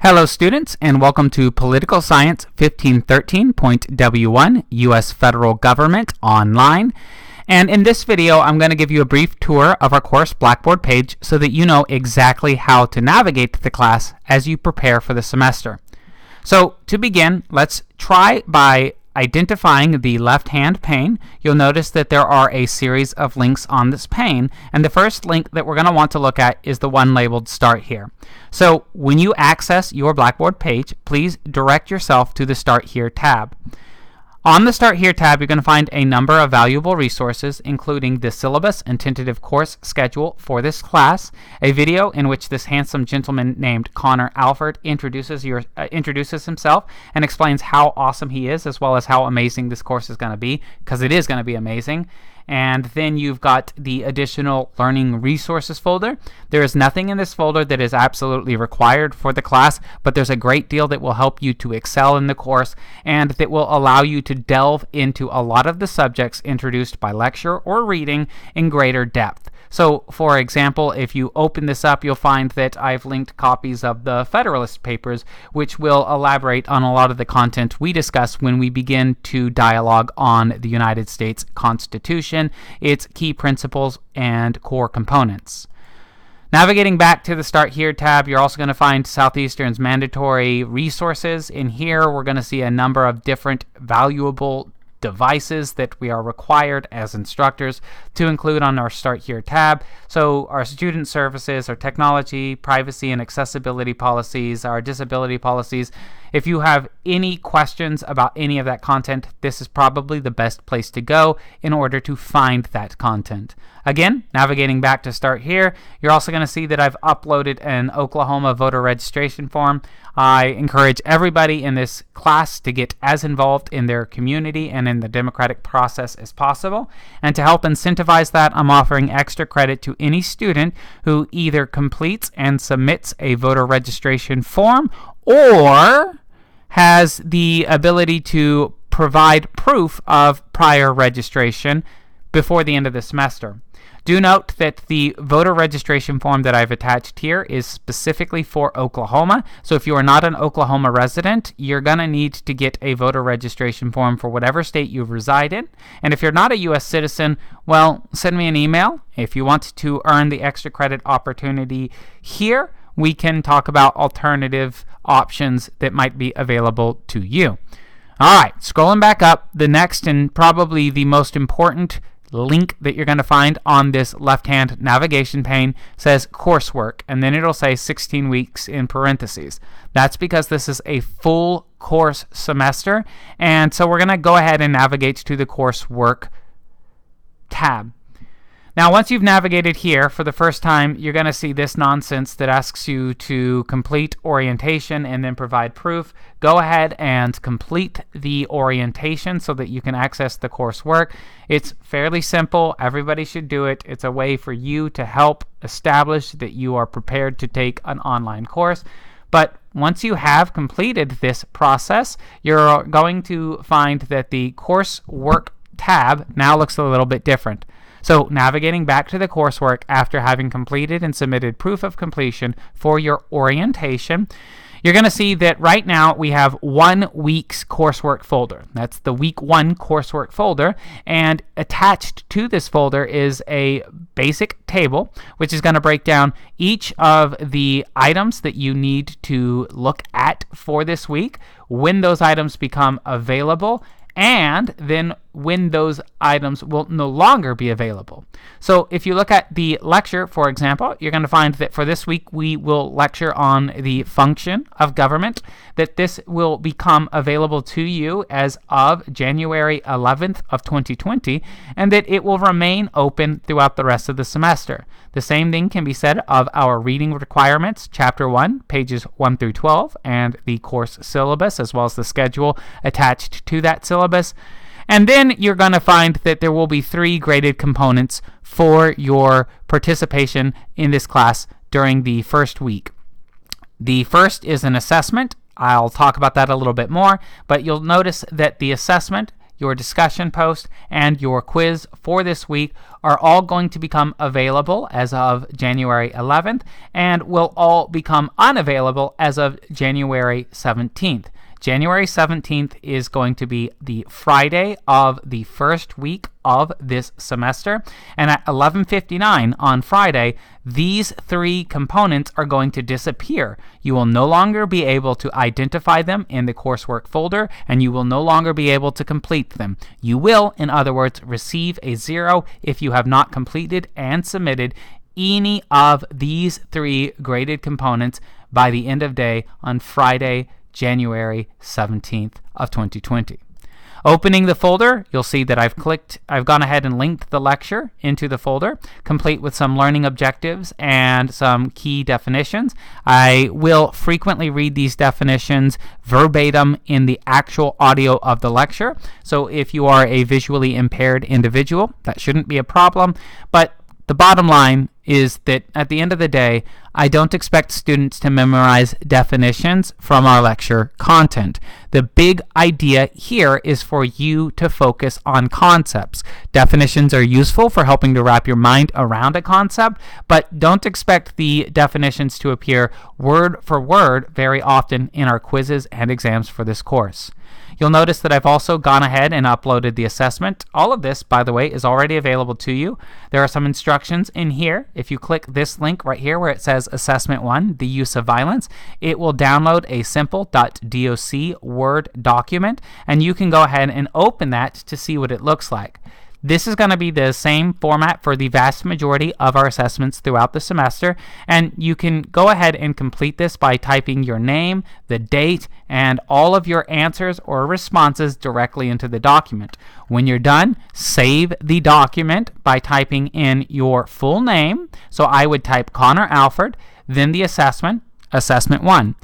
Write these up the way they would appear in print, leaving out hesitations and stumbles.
Hello students, and welcome to Political Science 1513.W1 U.S. Federal Government Online. And in this video, I'm going to give you a brief tour of our course Blackboard page so that you know exactly how to navigate the class as you prepare for the semester. So to begin, let's try by identifying the left-hand pane. You'll notice that there are a series of links on this pane, and the first link that we're going to want to look at is the one labeled Start Here. So when you access your Blackboard page, please direct yourself to the Start Here tab. On the Start Here tab, you're going to find a number of valuable resources, including the syllabus and tentative course schedule for this class, a video in which this handsome gentleman named Connor Alford introduces himself and explains how awesome he is, as well as how amazing this course is going to be, because it is going to be amazing. And then you've got the additional learning resources folder. There is nothing in this folder that is absolutely required for the class, but there's a great deal that will help you to excel in the course and that will allow you to delve into a lot of the subjects introduced by lecture or reading in greater depth. So, for example, if you open this up, you'll find that I've linked copies of the Federalist Papers, which will elaborate on a lot of the content we discuss when we begin to dialogue on the United States Constitution, its key principles, and core components. Navigating back to the Start Here tab, you're also going to find Southeastern's mandatory resources. In here, we're going to see a number of different valuable devices that we are required as instructors to include on our Start Here tab. So our student services, our technology, privacy and accessibility policies, our disability policies. If you have any questions about any of that content, this is probably the best place to go in order to find that content. Again, navigating back to Start Here, you're also going to see that I've uploaded an Oklahoma voter registration form. I encourage everybody in this class to get as involved in their community and in the democratic process as possible. And to help incentivize that, I'm offering extra credit to any student who either completes and submits a voter registration form or has the ability to provide proof of prior registration before the end of the semester. Do note that the voter registration form that I've attached here is specifically for Oklahoma. So if you are not an Oklahoma resident, you're going to need to get a voter registration form for whatever state you reside in. And if you're not a U.S. citizen, well, send me an email. If you want to earn the extra credit opportunity here, we can talk about alternative options that might be available to you. All right, scrolling back up, the next and probably the most important link that you're going to find on this left-hand navigation pane says Coursework, and then it'll say 16 weeks in parentheses. That's because this is a full course semester, and so we're going to go ahead and navigate to the Coursework tab. Now, once you've navigated here for the first time, you're going to see this nonsense that asks you to complete orientation and then provide proof. Go ahead and complete the orientation so that you can access the coursework. It's fairly simple. Everybody should do it. It's a way for you to help establish that you are prepared to take an online course. But once you have completed this process, you're going to find that the coursework tab now looks a little bit different. So navigating back to the coursework after having completed and submitted proof of completion for your orientation, you're going to see that right now we have 1 week's coursework folder. That's the week 1 coursework folder, and attached to this folder is a basic table which is going to break down each of the items that you need to look at for this week, when those items become available, and then when those items will no longer be available. So if you look at the lecture, for example, you're going to find that for this week we will lecture on the function of government, that this will become available to you as of January 11th of 2020, and that it will remain open throughout the rest of the semester. The same thing can be said of our reading requirements, Chapter 1, pages 1 through 12, and the course syllabus, as well as the schedule attached to that syllabus. And then you're going to find that there will be 3 graded components for your participation in this class during the first week. The first is an assessment. I'll talk about that a little bit more, but you'll notice that the assessment, your discussion post, and your quiz for this week are all going to become available as of January 11th and will all become unavailable as of January 17th. January 17th is going to be the Friday of the first week of this semester, and at 11:59 on Friday, these three components are going to disappear. You will no longer be able to identify them in the coursework folder, and you will no longer be able to complete them. You will, in other words, receive a 0 if you have not completed and submitted any of these three graded components by the end of day on Friday, January 17th of 2020. Opening the folder, you'll see that I've gone ahead and linked the lecture into the folder, complete with some learning objectives and some key definitions. I will frequently read these definitions verbatim in the actual audio of the lecture. So if you are a visually impaired individual, that shouldn't be a problem. But the bottom line is that at the end of the day, I don't expect students to memorize definitions from our lecture content. The big idea here is for you to focus on concepts. Definitions are useful for helping to wrap your mind around a concept, but don't expect the definitions to appear word for word very often in our quizzes and exams for this course. You'll notice that I've also gone ahead and uploaded the assessment. All of this, by the way, is already available to you. There are some instructions in here. If you click this link right here where it says Assessment 1, the use of violence, it will download a simple .doc Word document, and you can go ahead and open that to see what it looks like. This is going to be the same format for the vast majority of our assessments throughout the semester, and you can go ahead and complete this by typing your name, the date, and all of your answers or responses directly into the document. When you're done, save the document by typing in your full name. So I would type Connor Alford, then the assessment, Assessment 1.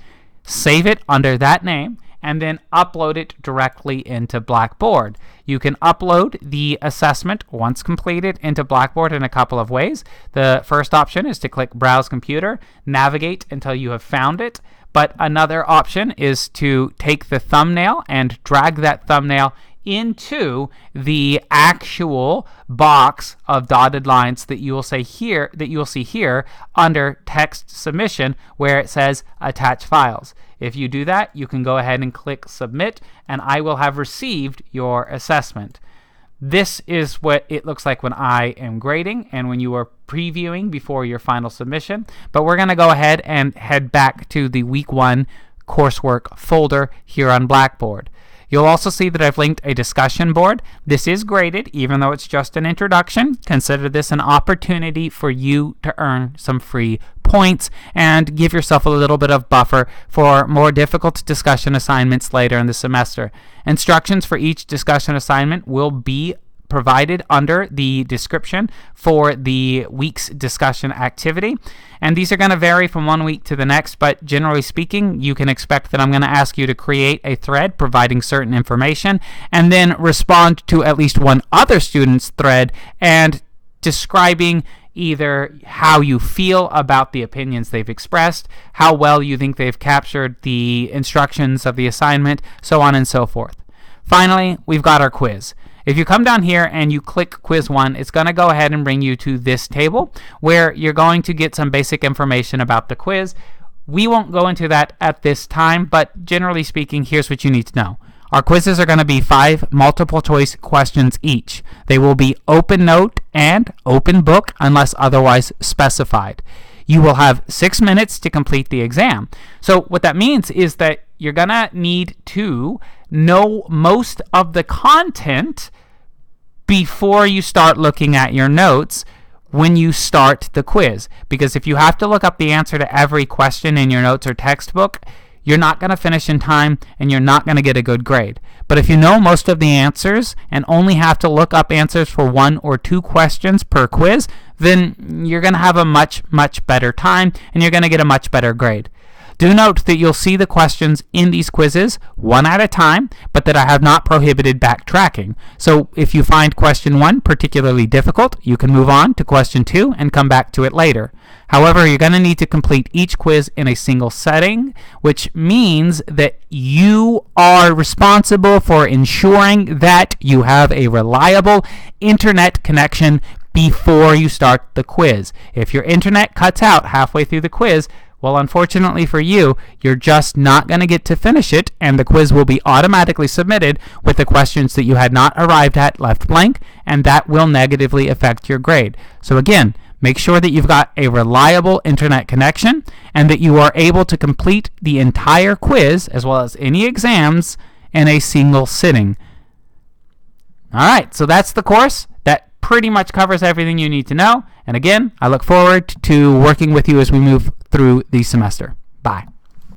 Save it under that name, and then upload it directly into Blackboard. You can upload the assessment once completed into Blackboard in a couple of ways. The first option is to click Browse Computer, navigate until you have found it. But another option is to take the thumbnail and drag that thumbnail into the actual box of dotted lines that you will see here under text submission where it says attach files. If you do that, you can go ahead and click submit, and I will have received your assessment. This is what it looks like when I am grading and when you are previewing before your final submission. But we're going to go ahead and head back to the week 1 coursework folder here on Blackboard. You'll also see that I've linked a discussion board. This is graded, even though it's just an introduction. Consider this an opportunity for you to earn some free points and give yourself a little bit of buffer for more difficult discussion assignments later in the semester. Instructions for each discussion assignment will be provided under the description for the week's discussion activity. And these are going to vary from one week to the next, but generally speaking, you can expect that I'm going to ask you to create a thread providing certain information and then respond to at least one other student's thread and describing either how you feel about the opinions they've expressed, how well you think they've captured the instructions of the assignment, so on and so forth. Finally, we've got our quiz. If you come down here and you click Quiz 1, it's going to go ahead and bring you to this table where you're going to get some basic information about the quiz. We won't go into that at this time, but generally speaking, here's what you need to know. Our quizzes are going to be 5 multiple choice questions each. They will be open note and open book unless otherwise specified. You will have 6 minutes to complete the exam. So what that means is that you're going to need to know most of the content before you start looking at your notes when you start the quiz. Because if you have to look up the answer to every question in your notes or textbook, you're not going to finish in time and you're not going to get a good grade. But if you know most of the answers and only have to look up answers for 1 or 2 questions per quiz, then you're going to have a much better time and you're going to get a much better grade. Do note that you'll see the questions in these quizzes one at a time, but that I have not prohibited backtracking. So if you find question 1 particularly difficult, you can move on to question 2 and come back to it later. However, you're going to need to complete each quiz in a single setting, which means that you are responsible for ensuring that you have a reliable internet connection before you start the quiz. If your internet cuts out halfway through the quiz, well, unfortunately for you, you're just not going to get to finish it, and the quiz will be automatically submitted with the questions that you had not arrived at left blank, and that will negatively affect your grade. So again, make sure that you've got a reliable internet connection and that you are able to complete the entire quiz, as well as any exams, in a single sitting. All right, so that's the course. That pretty much covers everything you need to know. And again, I look forward to working with you as we move through the semester. Bye.